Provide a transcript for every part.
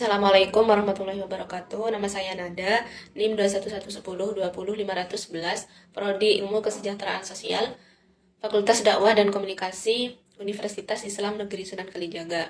Assalamualaikum warahmatullahi wabarakatuh. Nama saya Nada, NIM 21110200511, Prodi Ilmu Kesejahteraan Sosial, Fakultas Dakwah dan Komunikasi, Universitas Islam Negeri Sunan Kalijaga.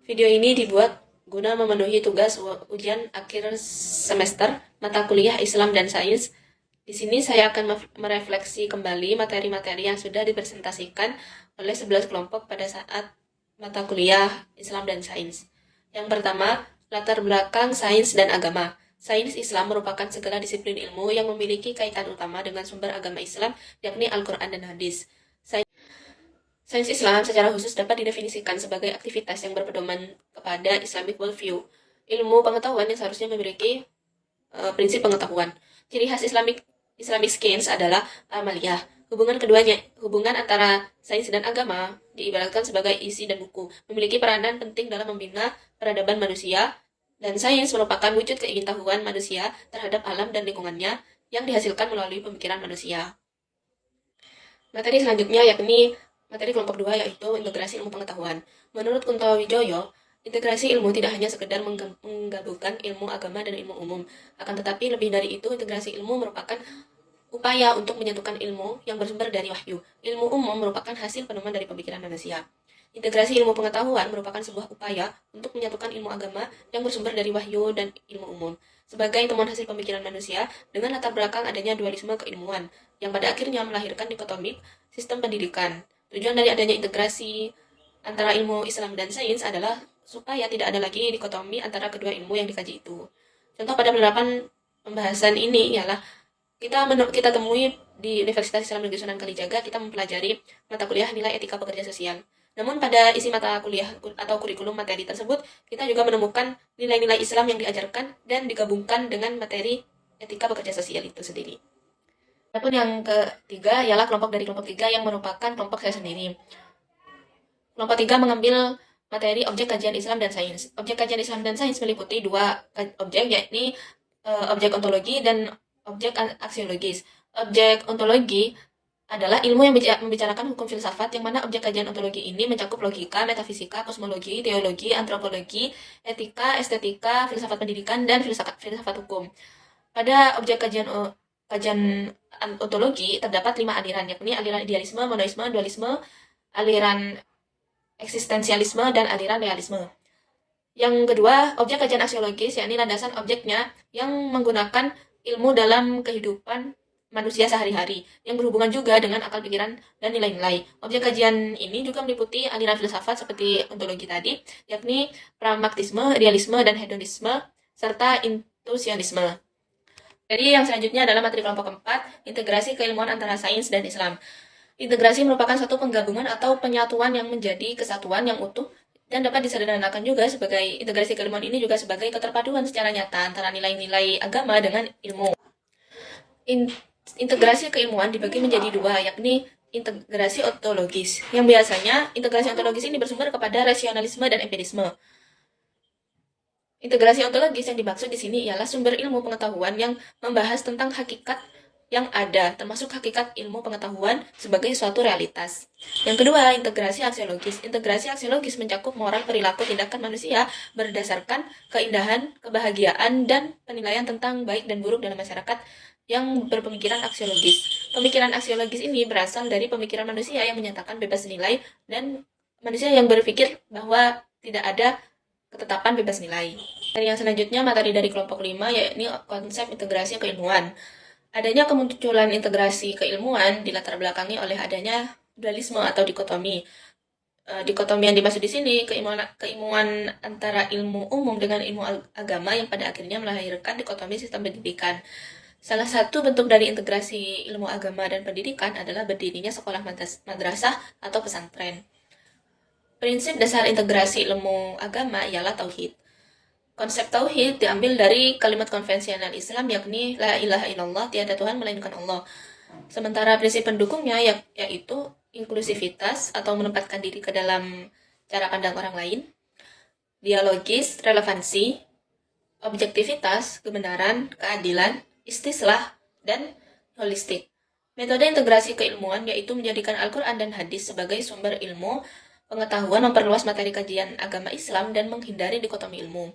Video ini dibuat guna memenuhi tugas ujian akhir semester mata kuliah Islam dan Sains. Di sini saya akan merefleksi kembali materi-materi yang sudah dipresentasikan oleh 11 kelompok pada saat mata kuliah Islam dan Sains. Yang pertama, latar belakang sains dan agama. Sains Islam merupakan segala disiplin ilmu yang memiliki kaitan utama dengan sumber agama Islam, yakni Al-Quran dan Hadis. Sains Islam secara khusus dapat didefinisikan sebagai aktivitas yang berpedoman kepada Islamic worldview, ilmu pengetahuan yang seharusnya memiliki prinsip pengetahuan. Ciri khas Islamic science adalah amaliyah. Hubungan antara sains dan agama diibaratkan sebagai isi dan buku, memiliki peranan penting dalam membina peradaban manusia, dan sains merupakan wujud keingintahuan manusia terhadap alam dan lingkungannya yang dihasilkan melalui pemikiran manusia. Materi selanjutnya yakni materi kelompok 2, yaitu integrasi ilmu pengetahuan. Menurut Kunto Wijoyo, integrasi ilmu tidak hanya sekedar menggabungkan ilmu agama dan ilmu umum, akan tetapi lebih dari itu, integrasi ilmu merupakan upaya untuk menyatukan ilmu yang bersumber dari wahyu. Ilmu umum merupakan hasil penemuan dari pemikiran manusia. Integrasi ilmu pengetahuan merupakan sebuah upaya untuk menyatukan ilmu agama yang bersumber dari wahyu dan ilmu umum sebagai temuan hasil pemikiran manusia dengan latar belakang adanya dualisme keilmuan yang pada akhirnya melahirkan dikotomi sistem pendidikan. Tujuan dari adanya integrasi antara ilmu Islam dan sains adalah supaya tidak ada lagi dikotomi antara kedua ilmu yang dikaji itu. Contoh pada penerapan pembahasan ini ialah kita temui di Universitas Islam Negeri Sunan Kalijaga, kita mempelajari mata kuliah nilai etika pekerja sosial. Namun pada isi mata kuliah atau kurikulum materi tersebut, kita juga menemukan nilai-nilai Islam yang diajarkan dan digabungkan dengan materi etika pekerja sosial itu sendiri. Adapun yang ketiga ialah kelompok 3 yang merupakan kelompok saya sendiri. Kelompok 3 mengambil materi objek kajian Islam dan sains. Objek kajian Islam dan sains meliputi dua objek, yakni objek ontologi dan objek aksiologis. Objek ontologi adalah ilmu yang membicarakan hukum filsafat, yang mana objek kajian ontologi ini mencakup logika, metafisika, kosmologi, teologi, antropologi, etika, estetika, filsafat pendidikan, dan filsafat hukum. Pada objek kajian ontologi terdapat 5 aliran, yakni aliran idealisme, monoisme, dualisme, aliran eksistensialisme, dan aliran realisme. Yang kedua, objek kajian aksiologis, yakni landasan objeknya yang menggunakan ilmu dalam kehidupan manusia sehari-hari, yang berhubungan juga dengan akal pikiran dan nilai-nilai. Objek kajian ini juga meliputi aliran filsafat seperti ontologi tadi, yakni pragmatisme, realisme, dan hedonisme, serta intuisionisme. Jadi yang selanjutnya adalah materi kelompok 4, integrasi keilmuan antara sains dan Islam. Integrasi merupakan satu penggabungan atau penyatuan yang menjadi kesatuan yang utuh, dan dapat disederhanakan juga sebagai integrasi keilmuan ini juga sebagai keterpaduan secara nyata antara nilai-nilai agama dengan ilmu. Integrasi keilmuan dibagi menjadi dua, yakni integrasi ontologis, yang biasanya integrasi ontologis ini bersumber kepada rasionalisme dan empirisme. Integrasi ontologis yang dimaksud di sini ialah sumber ilmu pengetahuan yang membahas tentang hakikat yang ada, termasuk hakikat ilmu pengetahuan sebagai suatu realitas. Yang kedua, integrasi aksiologis. Integrasi aksiologis mencakup moral, perilaku, tindakan manusia berdasarkan keindahan, kebahagiaan, dan penilaian tentang baik dan buruk dalam masyarakat yang berpemikiran aksiologis. Pemikiran aksiologis ini berasal dari pemikiran manusia yang menyatakan bebas nilai dan manusia yang berpikir bahwa tidak ada ketetapan bebas nilai. Dan yang selanjutnya materi dari kelompok 5, yakni konsep integrasi keilmuan. Adanya kemunculan integrasi keilmuan dilatar belakangi oleh adanya dualisme atau dikotomi. Dikotomi yang dimaksud di sini keilmuan antara ilmu umum dengan ilmu agama yang pada akhirnya melahirkan dikotomi sistem pendidikan. Salah satu bentuk dari integrasi ilmu agama dan pendidikan adalah berdirinya sekolah madrasah atau pesantren. Prinsip dasar integrasi ilmu agama ialah tauhid. Konsep tauhid diambil dari kalimat konvensional Islam, yakni la ilaha illallah, tiada Tuhan melainkan Allah. Sementara prinsip pendukungnya yaitu inklusivitas atau menempatkan diri ke dalam cara pandang orang lain, dialogis, relevansi, objektivitas, kebenaran, keadilan, istislah, dan holistik. Metode integrasi keilmuan yaitu menjadikan Al-Quran dan hadis sebagai sumber ilmu, Pengetahuan memperluas materi kajian agama Islam dan menghindari dikotomi ilmu.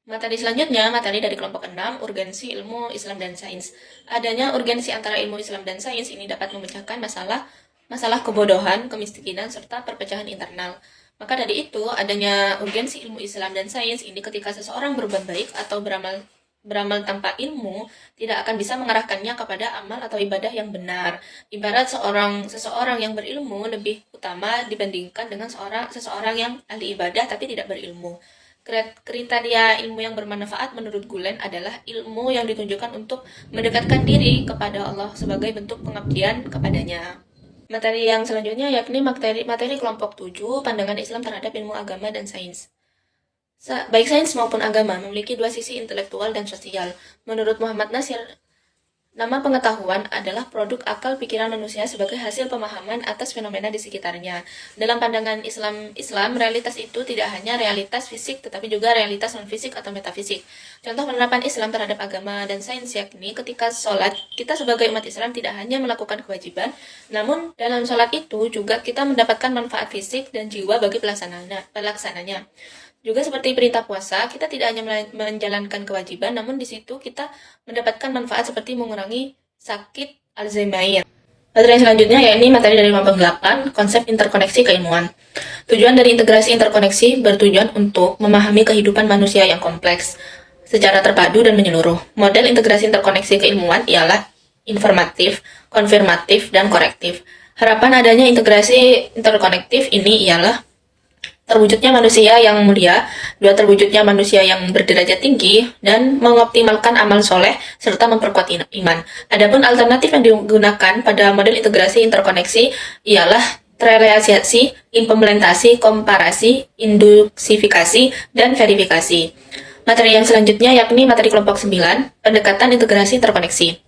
Materi selanjutnya, materi dari kelompok 6, urgensi ilmu Islam dan sains. Adanya urgensi antara ilmu Islam dan sains ini dapat memecahkan masalah kebodohan, kemiskinan, serta perpecahan internal. Maka dari itu, adanya urgensi ilmu Islam dan sains ini ketika seseorang berbuat baik atau beramal tanpa ilmu, tidak akan bisa mengarahkannya kepada amal atau ibadah yang benar. Ibarat seseorang yang berilmu lebih utama dibandingkan dengan seseorang yang ahli ibadah tapi tidak berilmu. Kriteria ilmu yang bermanfaat menurut Gulen adalah ilmu yang ditunjukkan untuk mendekatkan diri kepada Allah sebagai bentuk pengabdian kepadanya. Materi yang selanjutnya yakni materi kelompok 7, pandangan Islam terhadap ilmu agama dan sains. Baik sains maupun agama memiliki dua sisi intelektual dan sosial. Menurut Muhammad Nasir, nama pengetahuan adalah produk akal pikiran manusia sebagai hasil pemahaman atas fenomena di sekitarnya. Dalam pandangan Islam, realitas itu tidak hanya realitas fisik, tetapi juga realitas non-fisik atau metafisik. Contoh penerapan Islam terhadap agama dan sains yakni ketika sholat, kita sebagai umat Islam tidak hanya melakukan kewajiban, namun dalam sholat itu juga kita mendapatkan manfaat fisik dan jiwa bagi pelaksananya. Juga seperti perintah puasa, kita tidak hanya menjalankan kewajiban, namun di situ kita mendapatkan manfaat seperti mengurangi sakit Alzheimer. Materi selanjutnya yakni materi dari kelompok 8, konsep interkoneksi keilmuan. Tujuan dari integrasi interkoneksi bertujuan untuk memahami kehidupan manusia yang kompleks secara terpadu dan menyeluruh. Model integrasi interkoneksi keilmuan ialah informatif, konfirmatif, dan korektif. Harapan adanya integrasi interkonektif ini ialah terwujudnya manusia yang mulia, terwujudnya manusia yang berderajat tinggi, dan mengoptimalkan amal soleh, serta memperkuat iman. Adapun alternatif yang digunakan pada model integrasi interkoneksi ialah realisasi, implementasi, komparasi, induksifikasi, dan verifikasi. Materi yang selanjutnya yakni materi kelompok 9, pendekatan integrasi interkoneksi.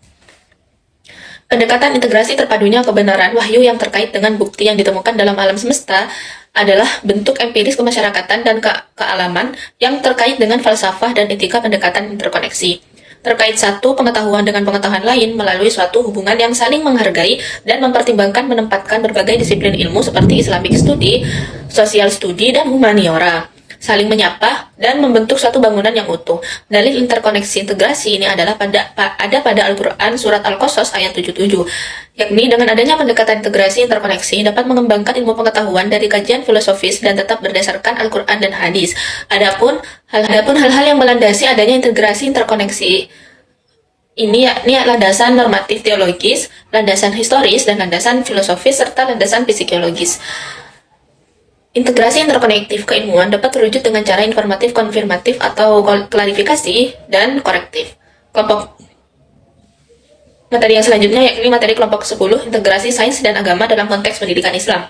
Pendekatan integrasi terpadunya kebenaran wahyu yang terkait dengan bukti yang ditemukan dalam alam semesta adalah bentuk empiris kemasyarakatan dan kealaman yang terkait dengan falsafah dan etika pendekatan interkoneksi. Terkait satu pengetahuan dengan pengetahuan lain melalui suatu hubungan yang saling menghargai dan mempertimbangkan menempatkan berbagai disiplin ilmu seperti Islamic Study, Social Study, dan Humaniora saling menyapa dan membentuk suatu bangunan yang utuh. Dalil interkoneksi integrasi ini adalah ada pada Al-Quran surat Al-Qasas ayat 77, yakni dengan adanya pendekatan integrasi interkoneksi dapat mengembangkan ilmu pengetahuan dari kajian filosofis dan tetap berdasarkan Al-Quran dan hadis. Adapun hal-hal yang melandasi adanya integrasi interkoneksi ini yakni landasan normatif teologis, landasan historis, dan landasan filosofis serta landasan psikologis. Integrasi interkonektif keilmuan dapat terwujud dengan cara informatif, konfirmatif, atau klarifikasi, dan korektif. Materi yang selanjutnya yakni materi kelompok 10, integrasi sains dan agama dalam konteks pendidikan Islam.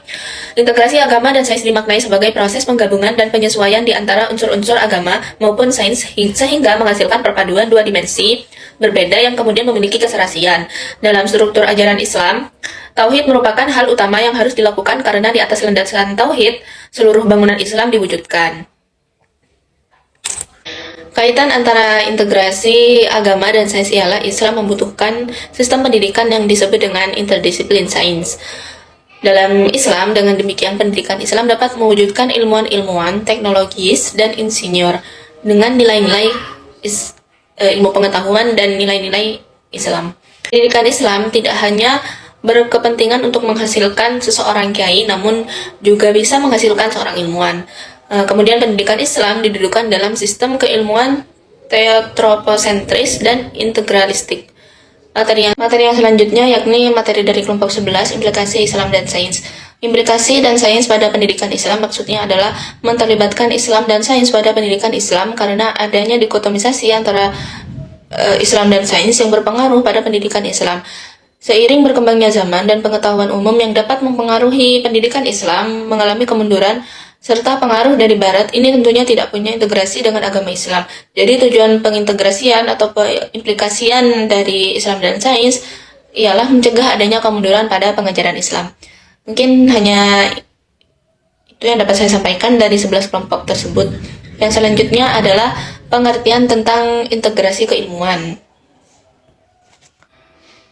Integrasi agama dan sains dimaknai sebagai proses penggabungan dan penyesuaian di antara unsur-unsur agama maupun sains sehingga menghasilkan perpaduan dua dimensi berbeda yang kemudian memiliki keserasian. Dalam struktur ajaran Islam, tauhid merupakan hal utama yang harus dilakukan karena di atas landasan tauhid, seluruh bangunan Islam diwujudkan. Kaitan antara integrasi agama dan sains ialah Islam membutuhkan sistem pendidikan yang disebut dengan interdisiplin sains. Dalam Islam, dengan demikian pendidikan Islam dapat mewujudkan ilmuwan-ilmuwan, teknologis, dan insinyur dengan nilai-nilai ilmu pengetahuan dan nilai-nilai Islam. Pendidikan Islam tidak hanya berkepentingan untuk menghasilkan seseorang kiai, namun juga bisa menghasilkan seorang ilmuwan. Kemudian pendidikan Islam didudukan dalam sistem keilmuan teotroposentris dan integralistik. Materi yang selanjutnya yakni materi dari kelompok 11, implikasi Islam dan sains. Implikasi dan sains pada pendidikan Islam maksudnya adalah menterlibatkan Islam dan sains pada pendidikan Islam karena adanya dikotomisasi antara Islam dan sains yang berpengaruh pada pendidikan Islam. Seiring berkembangnya zaman dan pengetahuan umum yang dapat mempengaruhi pendidikan Islam mengalami kemunduran, serta pengaruh dari Barat, ini tentunya tidak punya integrasi dengan agama Islam. Jadi tujuan pengintegrasian atau pengimplikasian dari Islam dan sains ialah mencegah adanya kemunduran pada pengajaran Islam. Mungkin hanya itu yang dapat saya sampaikan dari 11 kelompok tersebut. Yang selanjutnya adalah pengertian tentang integrasi keilmuan.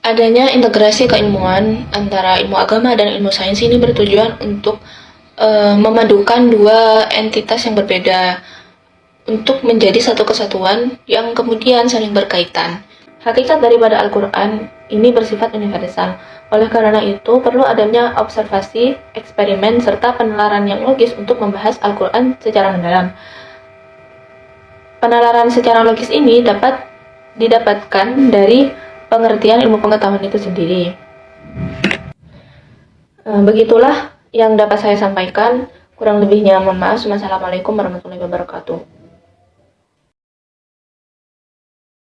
Adanya integrasi keilmuan antara ilmu agama dan ilmu sains ini bertujuan untuk memadukan dua entitas yang berbeda untuk menjadi satu kesatuan yang kemudian saling berkaitan. Hakikat daripada Al-Quran ini bersifat universal. Oleh karena itu, perlu adanya observasi, eksperimen, serta penalaran yang logis untuk membahas Al-Quran secara mendalam. Penalaran secara logis ini dapat didapatkan dari pengertian ilmu pengetahuan itu sendiri. Begitulah yang dapat saya sampaikan. Kurang lebihnya mohon maaf. Wassalamualaikum warahmatullahi wabarakatuh.